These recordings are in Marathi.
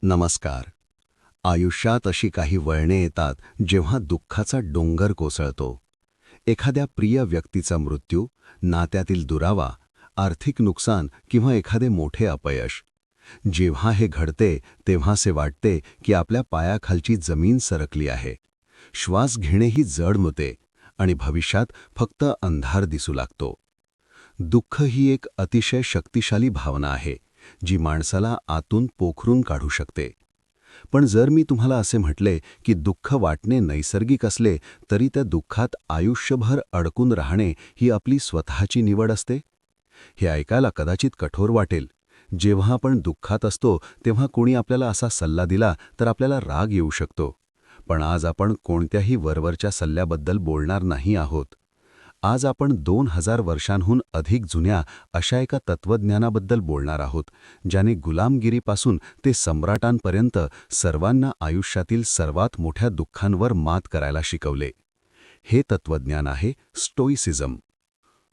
नमस्कार. आयुष्यात अशी काही वळणे येतात जेव्हा दुःखाचा डोंगर कोसळतो. एखाद्या प्रिय व्यक्तीचा मृत्यू, नात्यातील दुरावा, आर्थिक नुकसान किंवा एखादे मोठे अपयश. जेव्हा हे घडते तेव्हासे वाटते की आपल्या पायाखालची जमीन सरकली आहे. श्वास घेणेही जड होते आणि भविष्यात फक्त अंधार दिसू लागतो. दुःख ही एक अतिशय शक्तिशाली भावना आहे, जी माणसाला आतून पोखरून काढू शकते. पण जर मी तुम्हाला असे म्हटले की दुःख वाटणे नैसर्गिक असले तरी त्या दुःखात आयुष्यभर अडकून राहणे ही आपली स्वतःची निवड असते, हे ऐकायला कदाचित कठोर वाटेल. जेव्हा आपण दुःखात असतो तेव्हा कोणी आपल्याला असा सल्ला दिला तर आपल्याला राग येऊ शकतो. पण आज आपण कोणत्याही वरवरच्या सल्ल्याबद्दल बोलणार नाही आहोत. आज आपण 2000 वर्षांहून अधिक जुन्या अशा एका तत्त्वज्ञानाबद्दल बोलणार आहोत, ज्याने गुलामगिरीपासून ते सम्राटांपर्यंत सर्वांना आयुष्यातील सर्वात मोठ्या दुःखांवर मात करायला शिकवले. हे तत्त्वज्ञान आहे स्टोइसिझम.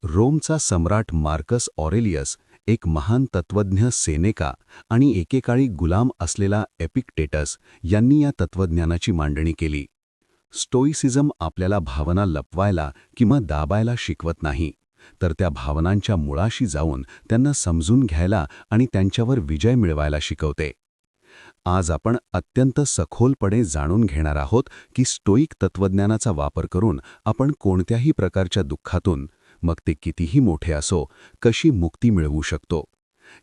रोमचा सम्राट मार्कस ऑरेलियस, एक महान तत्त्वज्ञ सेनेका आणि एकेकाळी गुलाम असलेला एपिक्टेटस यांनी या तत्त्वज्ञानाची मांडणी केली. स्टोइसिझम आपल्याला भावना लपवायला किंवा दाबायला शिकवत नाही, तर त्या भावनांच्या मुळाशी जाऊन त्यांना समजून घ्यायला आणि त्यांच्यावर विजय मिळवायला शिकवते. आज आपण अत्यंत सखोलपणे जाणून घेणार आहोत की स्टोईक तत्त्वज्ञानाचा वापर करून आपण कोणत्याही प्रकारच्या दुःखातून, मग ते कितीही मोठे असो, कशी मुक्ती मिळवू शकतो.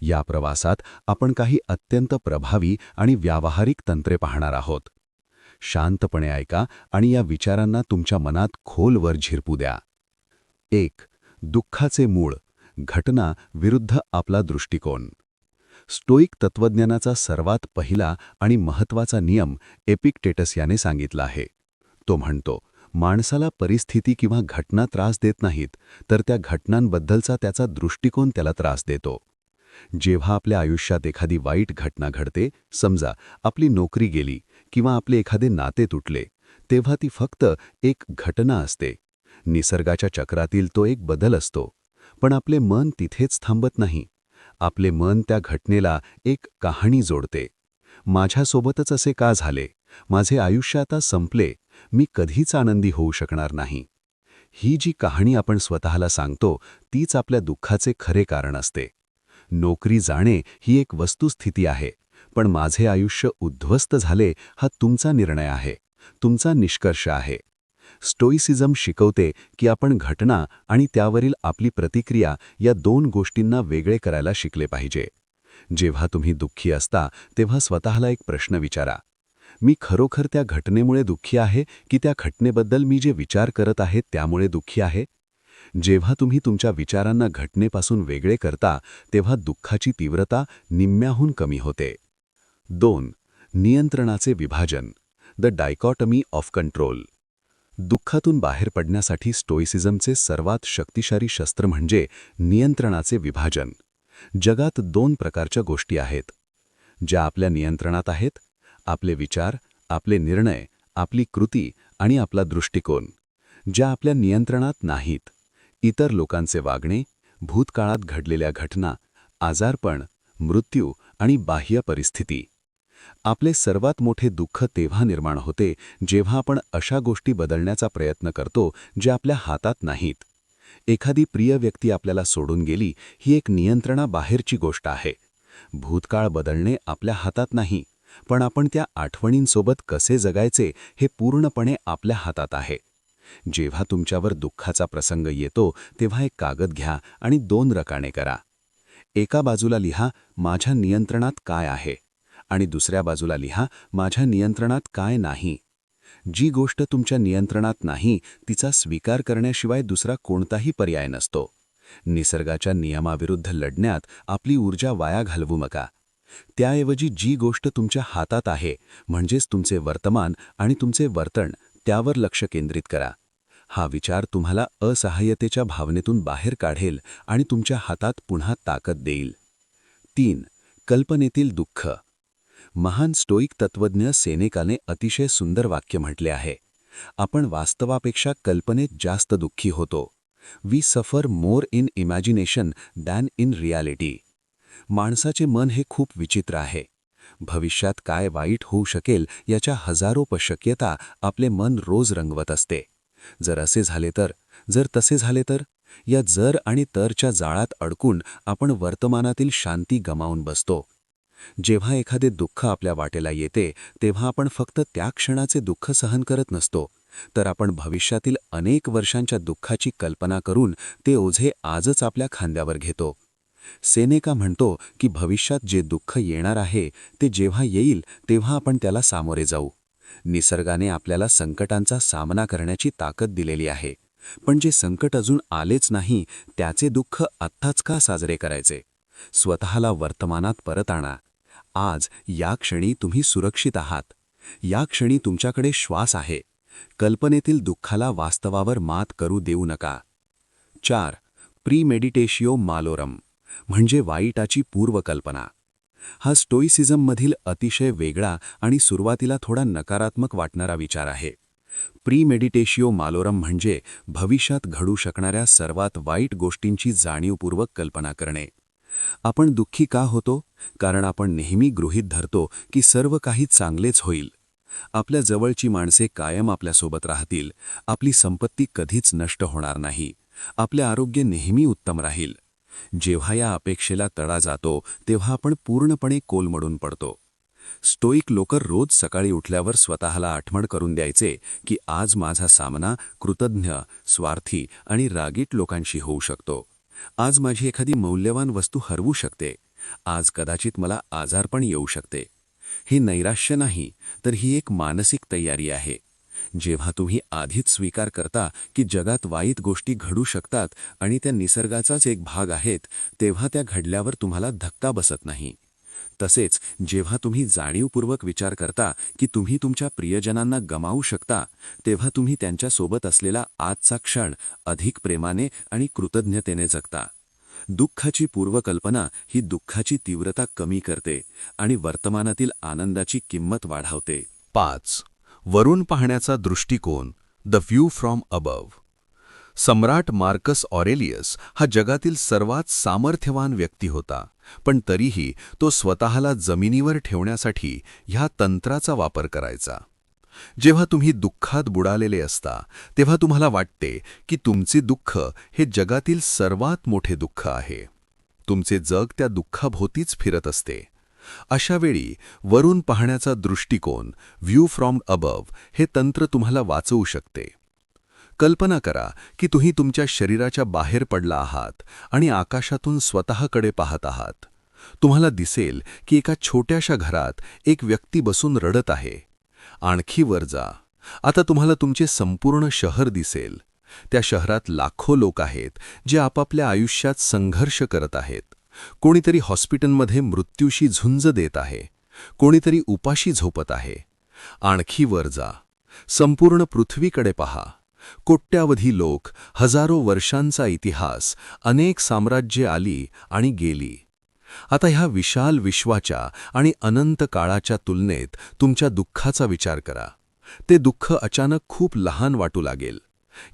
या प्रवासात आपण काही अत्यंत प्रभावी आणि व्यावहारिक तंत्रे पाहणार आहोत. शांतपणे ऐका आणि या विचारांना तुमच्या मनात खोलवर झिरपू द्या. 1. दुःखाचे मूळ, घटना विरुद्ध आपला दृष्टिकोन. स्टोईक तत्त्वज्ञानाचा सर्वात पहिला आणि महत्त्वाचा नियम एपिक्टेटस याने सांगितला आहे. तो म्हणतो, माणसाला परिस्थिती किंवा घटना त्रास देत नाहीत, तर त्या घटनांबद्दलचा त्याचा दृष्टिकोन त्याला त्रास देतो. जेव्हा आपल्या आयुष्यात एखादी वाईट घटना घडते, समजा आपली नोकरी गेली किंवा आपले एखादे नाते तुटले, तेव्हा ती फक्त एक घटना असते. निसर्गाच्या चक्रातील तो एक बदल असतो. पण आपले मन तिथेच थांबत नाही. आपले मन त्या घटनेला एक कहाणी जोडते. माझ्यासोबतच असे का झाले? माझे आयुष्य आता संपले. मी कधीच आनंदी होऊ शकणार नाही. ही जी कहाणी आपण स्वतःला सांगतो, तीच आपल्या दुःखाचे खरे कारण असते. नोकरी जाणे ही एक वस्तुस्थिती आहे, पण माझे आयुष्य उद्ध्वस्त झाले हा तुमचा निर्णय आहे, तुमचा निष्कर्ष आहे. स्टोइसिझम शिकवते की आपण घटना आणि त्यावरील आपली प्रतिक्रिया या दोन गोष्टींना वेगळे करायला शिकले पाहिजे. जेव्हा तुम्ही दुःखी असता तेव्हा स्वतःला एक प्रश्न विचारा, मी खरोखर त्या घटनेमुळे दुःखी आहे की त्या घटनेबद्दल मी जे विचार करत आहे त्यामुळे दुःखी आहे? जेव्हा तुम्ही तुमच्या विचारांना घटनेपासून वेगळे करता तेव्हा दुःखाची तीव्रता निम्म्याहून कमी होते. 2. नियंत्रणाचे विभाजन, द डायकॉटमी ऑफ कंट्रोल. दुःखातून बाहेर पडण्यासाठी स्टोइसिझमचे सर्वात शक्तिशाली शस्त्र म्हणजे नियंत्रणाचे विभाजन. जगात 2 प्रकारच्या गोष्टी आहेत, ज्या आपल्या नियंत्रणात आहेत: आपले विचार, आपले निर्णय, आपली कृती आणि आपला दृष्टिकोन. ज्या आपल्या नियंत्रणात नाहीत: इतर लोकांचे वागणे, भूतकाळात घडलेल्या घटना, आजारपण, मृत्यू आणि बाह्य परिस्थिती. आपले सर्वात मोठे दुःख तेव्हा निर्माण होते जेव्हा आपण अशा गोष्टी बदलण्याचा प्रयत्न करतो ज्या आपल्या हातात नाहीत. एखादी प्रिय व्यक्ती आपल्याला सोडून गेली ही एक नियंत्रणाबाहेरची गोष्ट आहे. भूतकाळ बदलणे आपल्या हातात नाही, पण आपण त्या आठवणींसोबत कसे जगायचे हे पूर्णपणे आपल्या हातात आहे. जेव्हा तुमच्यावर दुःखाचा प्रसंग येतो तेव्हा एक कागद घ्या आणि 2 रकाने करा. एका बाजूला लिहा, माझ्या नियंत्रणात काय आहे, आणि दुसऱ्या बाजूला लिहा, माझ्या नियंत्रणात काय नाही. जी गोष्ट तुमच्या नियंत्रणात नाही तिचा स्वीकार करण्याशिवाय दुसरा कोणताही पर्याय नसतो. निसर्गाच्या नियमाविरुद्ध लढण्यात आपली ऊर्जा वाया घालवू नका. त्याऐवजी जी गोष्ट तुमच्या हातात आहे, म्हणजेच तुमचे वर्तमान आणि तुमचे वर्तन, त्यावर लक्ष केंद्रित करा. हा विचार तुम्हाला असहाय्यतेच्या भावनेतून बाहेर काढेल आणि तुमच्या हातात पुन्हा ताकद देईल. 3. कल्पनेतील दुःख. महान स्टोईक तत्त्वज्ञ सेनेकाने अतिशय सुंदर वाक्य म्हटले आहे, आपण वास्तवापेक्षा कल्पनेत जास्त दुःखी होतो. We suffer more in imagination than in reality. माणसाचे मन हे खूप विचित्र आहे. भविष्यात काय वाईट होऊ शकेल याच्या हजारो शक्यता आपले मन रोज रंगवत असते. जर असे झाले तर, जर तसे झाले तर, या जर आणि तरच्या जाळात अडकून आपण वर्तमानातील शांती गमावून बसतो. जेव्हा एखादे दुःख आपल्या वाटेला येते तेव्हा आपण फक्त त्या क्षणाचे दुःख सहन करत नसतो, तर आपण भविष्यातील अनेक वर्षांच्या दुःखाची कल्पना करून ते ओझे आजच आपल्या खांद्यावर घेतो. सेनेका म्हणतो की भविष्यात जे दुःख येणार आहे ते जेव्हा येईल तेव्हा आपण त्याला सामोरे जाऊ. निसर्गाने आपल्याला संकटांचा सामना करण्याची ताकद दिलेली आहे, पण जे संकट अजून आलेच नाही त्याचे दुःख आत्ताच का साजरे करायचे? स्वतःला वर्तमानात परत आणा. आज या क्षणी तुम्ही सुरक्षित आहात. या क्षणी तुमच्याकडे श्वास आहे. कल्पनेतील दुःखाला वास्तवावर मात करू देऊ नका. 4. प्रीमेडिटेशियो मालोरम म्हणजे वाईटाची पूर्वकल्पना. हा स्टोइसिझममधील अतिशय वेगळा आणि सुरुवातीला थोडा नकारात्मक वाटणारा विचार आहे. प्रीमेडिटेशियो मालोरम म्हणजे भविष्यात घडू शकणाऱ्या सर्वात वाईट गोष्टींची जाणीवपूर्वक कल्पना करणे. आपण दुःखी का होतो? कारण आपण नेहमी गृहीत धरतो की सर्व काही चांगलेच होईल. आपल्या जवळची माणसे कायम आपल्यासोबत राहतील, आपली संपत्ती कधीच नष्ट होणार नाही, आपले आरोग्य नेहमी उत्तम राहील. जेव्हा या अपेक्षेला तडा जातो तेव्हा आपण पूर्णपणे कोलमडून पडतो. स्टोईक लोक रोज सकाळी उठल्यावर स्वतःला आठवण करून द्यायचे की आज माझा सामना कृतज्ञ, स्वार्थी आणि रागीट लोकांशी होऊ शकतो. आज माझी एखादी मौल्यवान वस्तू हरवू शकते. आज कदाचित मला आजारपण येऊ शकते. हे नैराश्य नाही, तर ही एक मानसिक तयारी आहे. जेव्हा तुम्ही आधीच स्वीकार करता की जगात वाईट गोष्टी घडू शकतात आणि त्या निसर्गाचाच एक भाग आहेत, तेव्हा त्या घडल्यावर तुम्हाला धक्का बसत नाही. तसेच जेव्हा तुम्ही जाणीवपूर्वक विचार करता की तुम्ही तुमच्या प्रियजनांना गमावू शकता, तेव्हा तुम्ही त्यांच्यासोबत असलेला आजचा क्षण अधिक प्रेमाने आणि कृतज्ञतेने जगता. दुःखाची पूर्वकल्पना ही दुःखाची तीव्रता कमी करते आणि वर्तमानातील आनंदाची किंमत वाढवते. 5. वरून पाहण्याचा दृष्टिकोन, the view from above. Samrat Marcus Aurelius हा जगातील सर्वात सामर्थ्यवान व्यक्ती होता, पण तरीही तो स्वतःला जमिनीवर ठेवण्यासाठी ह्या तंत्राचा वापर करायचा. जेव्हा तुम्ही दुःखात बुडालेले असता तेव्हा तुम्हाला वाटते की तुमचे दुःख हे जगातील सर्वात मोठे दुःख आहे. तुमचे जग त्या दुःखाभोवतीच फिरत असते. अशा वेळी वरून पाहण्याचा दृष्टिकोन, व्ह्यू फ्रॉम अबव्ह, हे तंत्र तुम्हाला वाचवू शकते. कल्पना करा की तुम्ही तुमच्या शरीराच्या बाहेर पडला आहात आणि आकाशातून स्वतःकडे पाहत आहात. तुम्हाला दिसेल की एका छोट्याशा घरात एक व्यक्ती बसून रडत आहे. आणखी वर जा. आता तुम्हाला तुमचे संपूर्ण शहर दिसेल. त्या शहरात लाखो लोक आहेत जे आपापल्या आयुष्यात संघर्ष करत आहेत. कोणीतरी हॉस्पिटलमध्ये मृत्यूशी झुंज देत आहे, कोणीतरी उपाशी झोपत आहे. आणखी वर जा. संपूर्ण पृथ्वीकडे पहा. कोट्यावधी लोक, हजारो वर्षांचा इतिहास, अनेक साम्राज्ये आली आणि गेली. आता ह्या विशाल विश्वाच्या आणि अनंत काळाच्या तुलनेत तुमच्या दुःखाचा विचार करा. ते दुःख अचानक खूप लहान वाटू लागेल.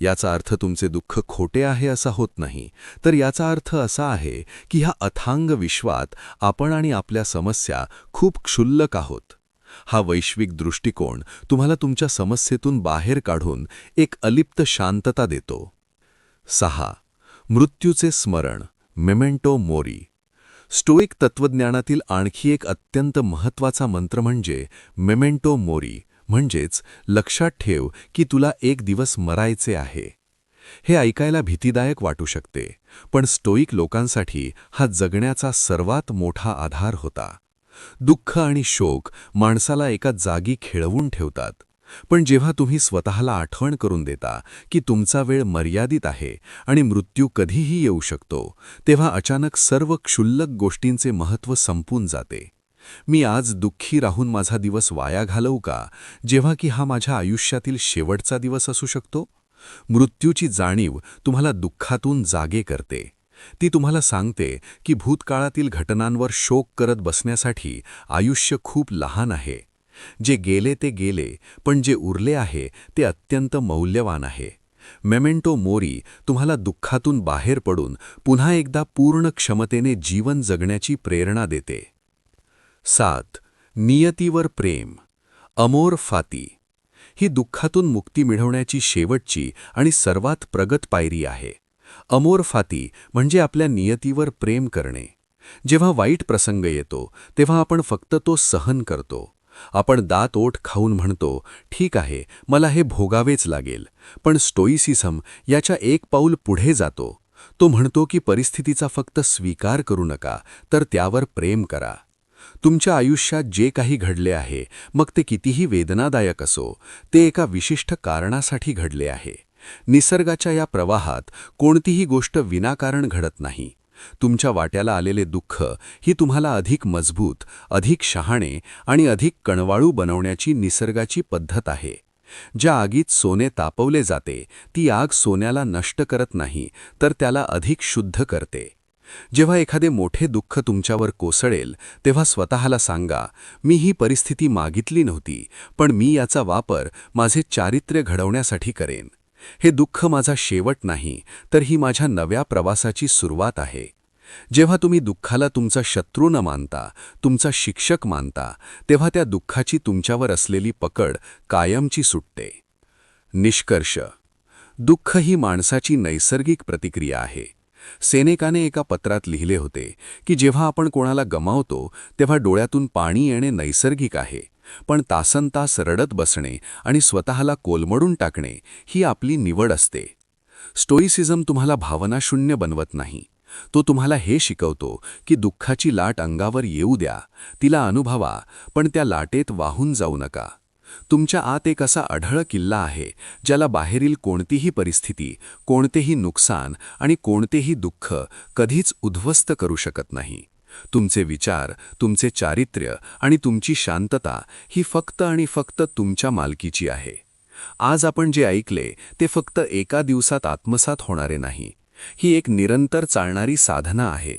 याचा अर्थ तुमचे दुःख खोटे आहे असा होत नाही, तर याचा अर्थ असा आहे की ह्या अथांग विश्वात आपण आणि आपल्या समस्या खूप क्षुल्लक आहोत. हा वैश्विक दृष्टिकोन तुम्हाला तुमच्या समस्येतून बाहेर काढून एक अलिप्त शांतता देतो. 6. मृत्यूचे स्मरण, मेमेंटो मोरी. स्टोईक तत्त्वज्ञानातील आणखी एक अत्यंत महत्त्वाचा मंत्र म्हणजे मेमेंटो मोरी, म्हणजेच लक्षात ठेव की तुला एक दिवस मरायचे आहे. हे ऐकायला भीतीदायक वाटू शकते, पण स्टोईक लोकांसाठी हा जगण्याचा सर्वात मोठा आधार होता. दुःख आणि शोक माणसाला एका जागी खिळवून ठेवतात, पण जेव्हा तुम्ही स्वतःला आठवण करून देता की तुमचा वेळ मर्यादित आहे आणि मृत्यू कधीही येऊ शकतो, तेव्हा अचानक सर्व क्षुल्लक गोष्टींचे महत्त्व संपून जाते. मी आज दुःखी राहून माझा दिवस वाया घालवू का, जेव्हा की हा माझ्या आयुष्यातील शेवटचा दिवस असू शकतो? मृत्यूची जाणीव तुम्हाला दुःखातून जागे करते. ती तुम्हाला सांगते की भूतकाळातील घटनांवर शोक करत बसण्यासाठी आयुष्य खूप लहान आहे. जे गेले ते गेले, पण जे उरले आहे ते अत्यंत मौल्यवान आहे. मेमेंटो मोरी तुम्हाला दुःखातून बाहेर पडून पुन्हा एकदा पूर्ण क्षमतेने जीवन जगण्याची प्रेरणा देते. 7. नियतीवर प्रेम, अमोर फाती. ही दुःखातून मुक्ती मिळवण्याची शेवटची आणि सर्वात प्रगत पायरी आहे. अमोर फाती म्हणजे आपल्या नियतीवर प्रेम करणे. जेव्हा वाईट प्रसंग येतो तेव्हा आपण फक्त तो सहन करतो. आपण दात ओठ खाऊन म्हणतो, ठीक आहे, मला हे भोगावेच लागेल. पण स्टोईसिझम याच्या एक पाऊल पुढे जातो. तो म्हणतो की परिस्थितीचा फक्त स्वीकार करू नका, तर त्यावर प्रेम करा. तुमच्या आयुष्यात जे काही घडले आहे, मग ते कितीही वेदनादायक असो, ते एका विशिष्ट कारणासाठी घडले आहे. निसर्गाच्या या प्रवाहात कोणतीही गोष्ट विनाकारण घडत नाही. तुमच्या वाट्याला आलेले दुःख ही तुम्हाला अधिक मजबूत, अधिक शहाणे आणि अधिक कणवाळू बनवण्याची निसर्गाची पद्धत आहे. ज्या आगीत सोने तापवले जाते, ती आग सोन्याला नष्ट करत नाही, तर त्याला अधिक शुद्ध करते. जेव्हा एखादे मोठे दुःख तुमच्यावर कोसळेल, तेव्हा स्वतःला सांगा, मी ही परिस्थिती मागितली नव्हती, पण मी याचा वापर माझे चारित्र्य घडवण्यासाठी करेन. हे दुःख माझा शेवट नाही, तर ही माझ्या नव्या प्रवासाची सुरुवात आहे. जेव्हा तुम्ही दुःखाला तुमचा शत्रू न मानता, तुमचा शिक्षक मानता, तेव्हा त्या दुःखाची तुमच्यावर असलेली पकड कायमची सुटते. निष्कर्ष: दुःख ही माणसाची नैसर्गिक प्रतिक्रिया आहे. सेनेकाने एका पत्रात लिहिले होते की जेव्हा आपण कोणाला गमावतो तेव्हा डोळ्यातून पाणी येणे नैसर्गिक आहे, पण तासनतास रडत बसणे आणि स्वतःला कोलमडून टाकणे ही आपली निवड असते. स्टोईसिझम तुम्हाला भावनाशून्य बनवत नाही. तो तुम्हाला हे शिकवतो की दुःखाची लाट अंगावर येऊ द्या, तिला अनुभवा, पण त्या लाटेत वाहून जाऊ नका. तुमच्या आत एक असा अढळ किल्ला आहे, ज्याला बाहेरील कोणतीही परिस्थिती, कोणतेही नुकसान आणि कोणतेही दुःख कधीच उद्ध्वस्त करू शकत नाही. तुमचे विचार, तुमचे चारित्र्य आणि तुमची शांतता ही फक्त आणि फक्त तुमच्या मालकीची आहे. आज आपण जे ऐकले ते फक्त एका दिवसात आत्मसात होणारे नाही. ही एक निरंतर चालणारी साधना आहे.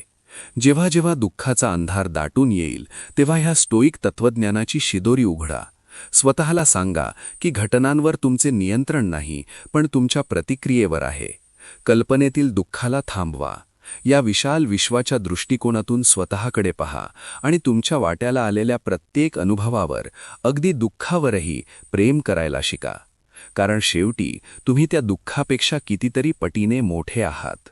जेव्हा जेव्हा दुःखाचा अंधार दाटून येईल, तेव्हा ह्या स्टोईक तत्त्वज्ञानाची शिदोरी उघडा. स्वतःला सांगा की घटनांवर तुमचे नियंत्रण नाही, पण तुमच्या प्रतिक्रियेवर आहे. कल्पनेतील दुःखाला थांबवा. या विशाल विश्वाच्या दृष्टिकोनातून स्वतःकडे पहा आणि तुमच्या वाट्याला आलेल्या प्रत्येक अनुभवावर, अगदी दुःखावरही प्रेम करायला शिका. कारण शेवटी तुम्ही त्या दुःखापेक्षा कितीतरी पटीने मोठे आहात.